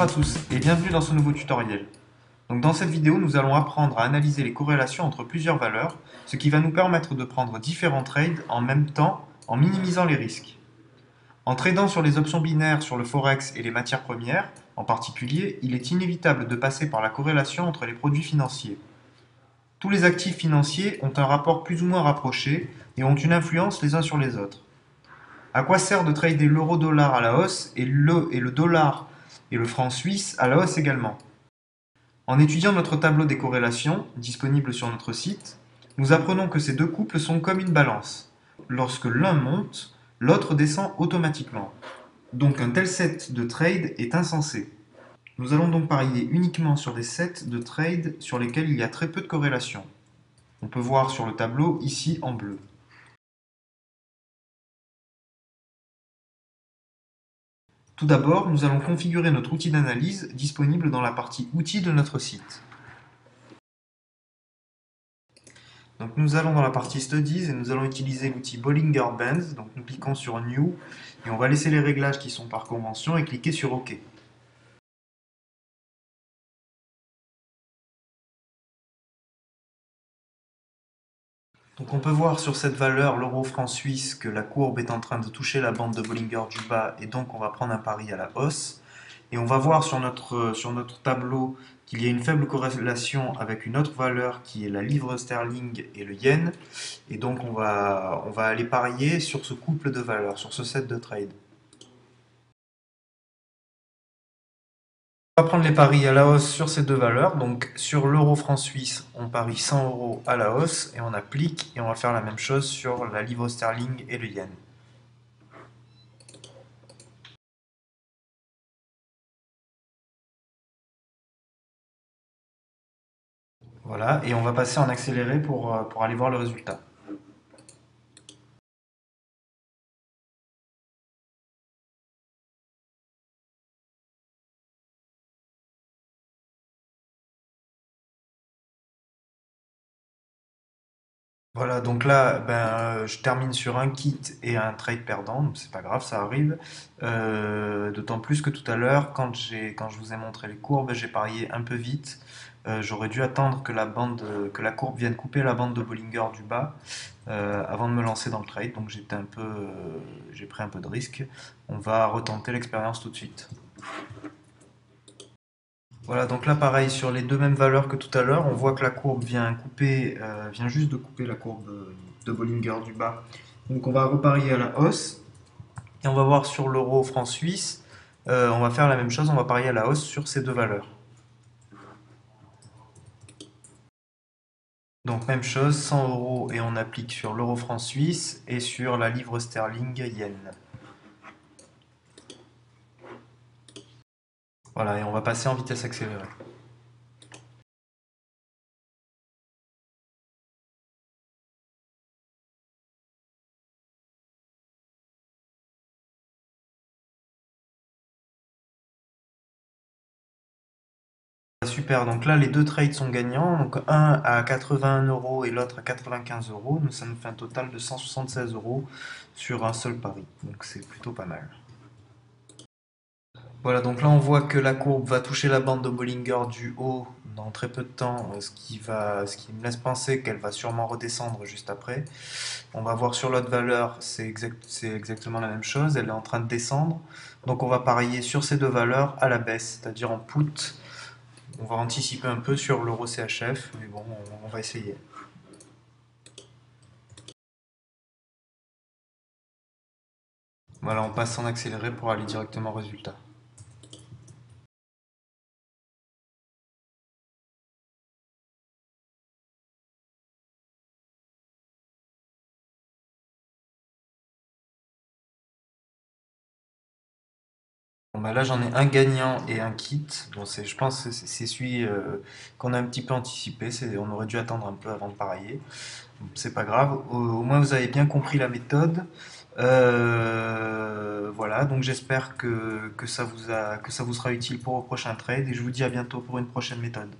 Bonjour à tous et bienvenue dans ce nouveau tutoriel. Donc dans cette vidéo, nous allons apprendre à analyser les corrélations entre plusieurs valeurs, ce qui va nous permettre de prendre différents trades en même temps en minimisant les risques. En tradant sur les options binaires sur le forex et les matières premières, en particulier, il est inévitable de passer par la corrélation entre les produits financiers. Tous les actifs financiers ont un rapport plus ou moins rapproché et ont une influence les uns sur les autres. À quoi sert de trader l'euro-dollar à la hausse et le dollar et le franc suisse à la hausse également? En étudiant notre tableau des corrélations, disponible sur notre site, nous apprenons que ces deux couples sont comme une balance. Lorsque l'un monte, l'autre descend automatiquement. Donc un tel set de trades est insensé. Nous allons donc parier uniquement sur des sets de trades sur lesquels il y a très peu de corrélation. On peut voir sur le tableau ici en bleu. Tout d'abord, nous allons configurer notre outil d'analyse disponible dans la partie outils de notre site. Donc nous allons dans la partie Studies et nous allons utiliser l'outil Bollinger Bands. Donc nous cliquons sur New et on va laisser les réglages qui sont par convention et cliquer sur OK. Donc on peut voir sur cette valeur, l'euro-franc suisse, que la courbe est en train de toucher la bande de Bollinger du bas et donc on va prendre un pari à la hausse. Et on va voir sur notre tableau qu'il y a une faible corrélation avec une autre valeur qui est la livre sterling et le yen. Et donc on va aller parier sur ce couple de valeurs, sur ce set de trades. On va prendre les paris à la hausse sur ces deux valeurs. Donc sur l'euro-franc suisse, on parie 100 euros à la hausse et on applique. Et on va faire la même chose sur la livre sterling et le yen. Voilà, et on va passer en accéléré pour aller voir le résultat. Voilà, donc là, je termine sur un kit et un trade perdant, donc c'est pas grave, ça arrive. D'autant plus que tout à l'heure, quand je vous ai montré les courbes, j'ai parié un peu vite. J'aurais dû attendre que la courbe vienne couper la bande de Bollinger du bas avant de me lancer dans le trade, donc j'ai pris un peu de risque. On va retenter l'expérience tout de suite. Voilà, donc là pareil, sur les deux mêmes valeurs que tout à l'heure, on voit que la courbe vient juste de couper la courbe de Bollinger du bas. Donc on va reparier à la hausse, et on va voir sur l'euro franc suisse, on va faire la même chose, on va parier à la hausse sur ces deux valeurs. Donc même chose, 100 euros et on applique sur l'euro franc suisse et sur la livre sterling yen. Voilà, et on va passer en vitesse accélérée. Super, donc là les deux trades sont gagnants, donc un à 81 euros et l'autre à 95 euros, donc ça nous fait un total de 176 euros sur un seul pari, donc c'est plutôt pas mal. Voilà, donc là on voit que la courbe va toucher la bande de Bollinger du haut dans très peu de temps, ce qui me laisse penser qu'elle va sûrement redescendre juste après. On va voir sur l'autre valeur, c'est exactement la même chose, elle est en train de descendre, donc on va parier sur ces deux valeurs à la baisse, c'est-à-dire en put. On va anticiper un peu sur l'euro CHF, mais bon, on va essayer. Voilà, on passe en accéléré pour aller directement au résultat. Bon, bah là, j'en ai un gagnant et un kit. Bon, je pense que c'est celui qu'on a un petit peu anticipé. On aurait dû attendre un peu avant de parier. C'est pas grave. Au moins, vous avez bien compris la méthode. Voilà, donc j'espère que ça vous sera utile pour vos prochains trades et je vous dis à bientôt pour une prochaine méthode.